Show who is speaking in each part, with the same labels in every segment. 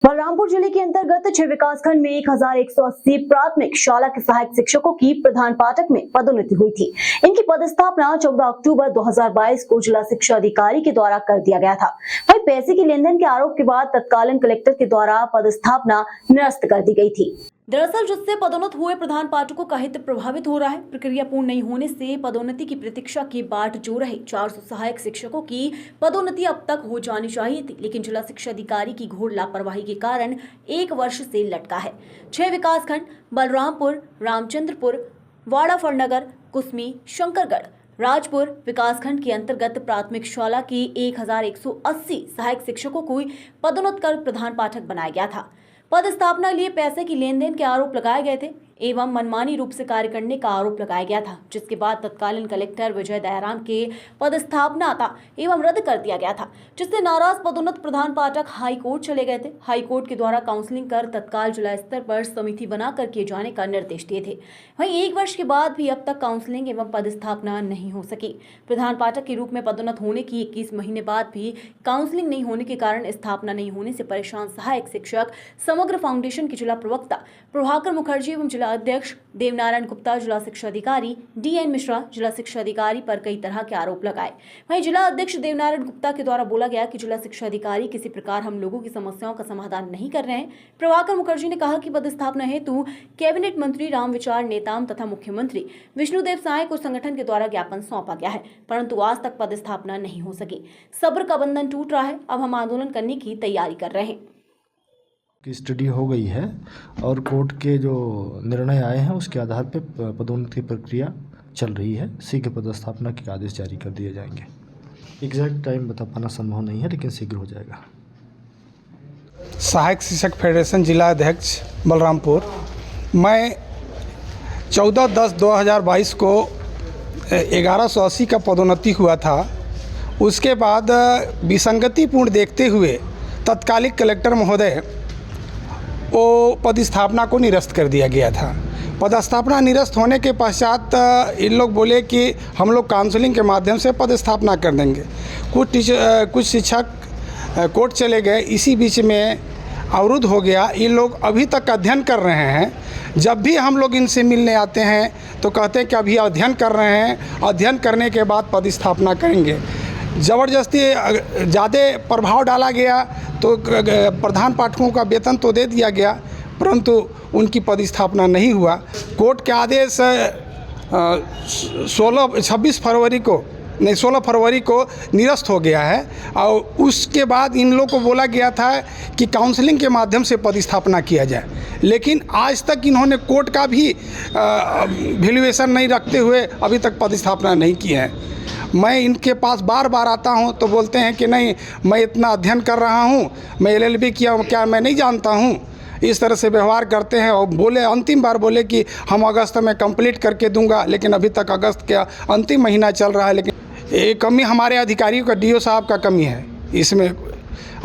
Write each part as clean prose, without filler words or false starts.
Speaker 1: बलरामपुर जिले के अंतर्गत 6 विकासखंड में 1180 प्राथमिक शाला के सहायक शिक्षकों की प्रधान पाठक में पदोन्नति हुई थी। इनकी पदस्थापना 14 अक्टूबर 2022 को जिला शिक्षा अधिकारी के द्वारा कर दिया गया था। वहीं पैसे की लेनदेन के आरोप के बाद तत्कालीन कलेक्टर के द्वारा पदस्थापना निरस्त कर दी गई थी। दरअसल जिससे पदोन्नत हुए प्रधान पाठकों का हित प्रभावित हो रहा है। प्रक्रिया पूर्ण नहीं होने से पदोन्नति की प्रतीक्षा की बाट जो रहे 400 सहायक शिक्षकों की पदोन्नति अब तक हो जानी चाहिए थी, लेकिन जिला शिक्षा अधिकारी की घोर लापरवाही के कारण 1 वर्ष से लटका है। 6 विकासखंड बलरामपुर, रामचंद्रपुर, वाड़ाफड़नगर, कुसमी, शंकरगढ़, राजपुर विकासखंड के अंतर्गत प्राथमिक शाला की 1180 सहायक शिक्षकों को पदोन्नत कर प्रधान पाठक बनाया गया था। पदस्थापना लिए पैसे की लेनदेन के आरोप लगाए गए थे एवं मनमानी रूप से कार्य करने का आरोप लगाया गया था, जिसके बाद तत्कालीन कलेक्टर विजय दयाराम के पदस्थापना था एवं रद्द कर दिया गया था, जिससे नाराज पदोन्नत प्रधान पाठक हाई कोर्ट चले गए थे। हाई कोर्ट के द्वारा काउंसलिंग कर तत्काल जिला स्तर पर समिति बनाकर किए जाने का निर्देश दिए थे। वहीं 1 वर्ष के बाद भी अब तक काउंसलिंग एवं पदस्थापना नहीं हो सकी। प्रधान पाठक के रूप में पदोन्नत होने की 21 महीने बाद भी काउंसलिंग नहीं होने के कारण स्थापना नहीं होने से परेशान सहायक शिक्षक समग्र फाउंडेशन के जिला प्रवक्ता प्रभाकर मुखर्जी एवं जिला अध्यक्ष देवनारायण गुप्ता, जिला शिक्षा अधिकारी DN मिश्रा, जिला शिक्षा अधिकारी पर कई तरह के आरोप लगाए। वहीं जिला अध्यक्ष देवनारायण गुप्ता के द्वारा बोला गया कि जिला शिक्षा अधिकारी किसी प्रकार हम लोगों की समस्याओं का समाधान नहीं कर रहे हैं। प्रभाकर मुखर्जी ने कहा कि पदस्थापना हेतु कैबिनेट मंत्री रामविचार नेताम तथा मुख्यमंत्री विष्णुदेव साय को संगठन के द्वारा ज्ञापन सौंपा गया है, परंतु आज तक पदस्थापना नहीं हो सकी। सब्र का बंधन टूट रहा है। अब हम आंदोलन करने की तैयारी कर रहे हैं।
Speaker 2: की स्टडी हो गई है और कोर्ट के जो निर्णय आए हैं उसके आधार पर पदोन्नति की प्रक्रिया चल रही है। शीघ्र पदस्थापना के आदेश जारी कर दिए जाएंगे। एग्जैक्ट टाइम बता पाना संभव नहीं है, लेकिन शीघ्र हो जाएगा।
Speaker 3: सहायक शिक्षक फेडरेशन जिला अध्यक्ष बलरामपुर। मैं 14/10/2022 को 1180 का पदोन्नति हुआ था। उसके बाद विसंगतिपूर्ण देखते हुए तत्कालिक कलेक्टर महोदय वो पदस्थापना को निरस्त कर दिया गया था। पदस्थापना निरस्त होने के पश्चात इन लोग बोले कि हम लोग काउंसलिंग के माध्यम से पदस्थापना कर देंगे। कुछ शिक्षक कोर्ट चले गए, इसी बीच में अवरुद्ध हो गया। ये लोग अभी तक अध्ययन कर रहे हैं। जब भी हम लोग इनसे मिलने आते हैं तो कहते हैं कि अभी अध्ययन कर रहे हैं, अध्ययन करने के बाद पदस्थापना करेंगे। ज़बरदस्ती ज़्यादा प्रभाव डाला गया तो प्रधान पाठकों का वेतन तो दे दिया गया, परंतु उनकी पदस्थापना नहीं हुआ। कोर्ट के आदेश 16 फरवरी को निरस्त हो गया है और उसके बाद इन लोग को बोला गया था कि काउंसलिंग के माध्यम से पदस्थापना किया जाए, लेकिन आज तक इन्होंने कोर्ट का भी वैल्यूएशन नहीं रखते हुए अभी तक पदस्थापना नहीं की है। मैं इनके पास बार बार आता हूं तो बोलते हैं कि नहीं, मैं इतना अध्ययन कर रहा हूं, मैं LLB किया हूं, क्या मैं नहीं जानता हूं। इस तरह से व्यवहार करते हैं और बोले अंतिम बार बोले कि हम अगस्त में कंप्लीट करके दूंगा, लेकिन अभी तक अगस्त का अंतिम महीना चल रहा है। लेकिन ये कमी हमारे अधिकारियों का, DO साहब का कमी है। इसमें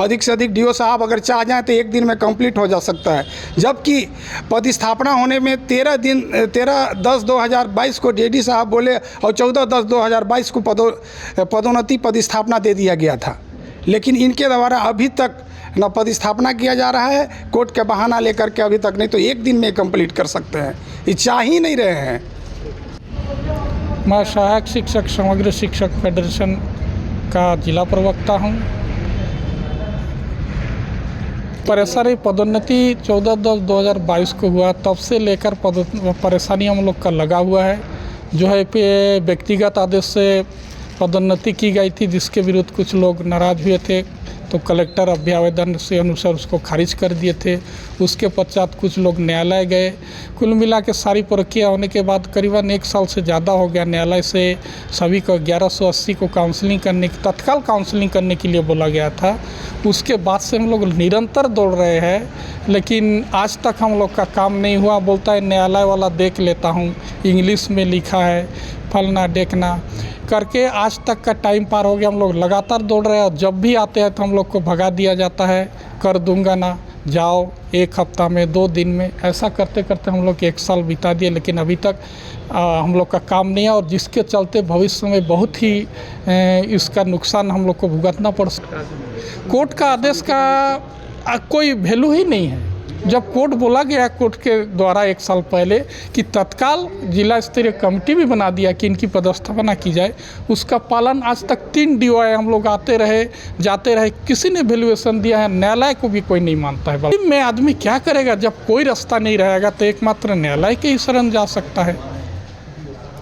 Speaker 3: अधिक से अधिक DO साहब अगर चाह जाएँ तो 1 दिन में कंप्लीट हो जा सकता है, जबकि पदस्थापना होने में 13/10/2022 को DD साहब बोले और 14/10/2022 को पदोन्नति पदस्थापना दे दिया गया था, लेकिन इनके द्वारा अभी तक न पदस्थापना किया जा रहा है। कोर्ट का बहाना लेकर के अभी तक नहीं तो 1 दिन में कंप्लीट कर सकते हैं, ये चाह ही नहीं रहे हैं।
Speaker 4: मैं सहायक शिक्षक समग्र शिक्षक फेडरेशन का जिला प्रवक्ता हूँ। परेशानी पदोन्नति 14/10/2022 को हुआ, तब से लेकर परेशानी हम लोग का लगा हुआ है। जो है पे व्यक्तिगत आदेश से पदोन्नति की गई थी, जिसके विरुद्ध कुछ लोग नाराज हुए थे, तो कलेक्टर अभ्यावेदन से अनुसार उसको खारिज कर दिए थे। उसके पश्चात कुछ लोग न्यायालय गए। कुल मिला के सारी प्रक्रिया होने के बाद करीबन 1 साल से ज़्यादा हो गया। न्यायालय से सभी को 1180 को काउंसलिंग करने की, तत्काल काउंसलिंग करने के लिए बोला गया था। उसके बाद से हम लोग निरंतर दौड़ रहे हैं, लेकिन आज तक हम लोग का काम नहीं हुआ। बोलता है न्यायालय वाला देख लेता हूँ, इंग्लिश में लिखा है, फलना देखना करके आज तक का टाइम पार हो गया। हम लोग लगातार दौड़ रहे हैं और जब भी आते हैं तो हम लोग को भगा दिया जाता है, कर दूंगा ना, जाओ 1 हफ्ता में, 2 दिन में। ऐसा करते करते हम लोग 1 साल बिता दिए, लेकिन अभी तक हम लोग का काम नहीं है और जिसके चलते भविष्य में बहुत ही इसका नुकसान हम लोग को भुगतना पड़ सकता है। कोर्ट का आदेश का कोई वैल्यू ही नहीं है। जब कोर्ट बोला गया, कोर्ट के द्वारा 1 साल पहले कि तत्काल जिला स्तरीय कमेटी भी बना दिया कि इनकी पदस्थापना की जाए, उसका पालन आज तक 3 DOI हम लोग आते रहे जाते रहे, किसी ने वैल्यूएशन दिया है, न्यायालय को भी कोई नहीं मानता है। में आदमी क्या करेगा? जब कोई रास्ता नहीं रहेगा तो एकमात्र न्यायालय के ही शरण जा सकता है।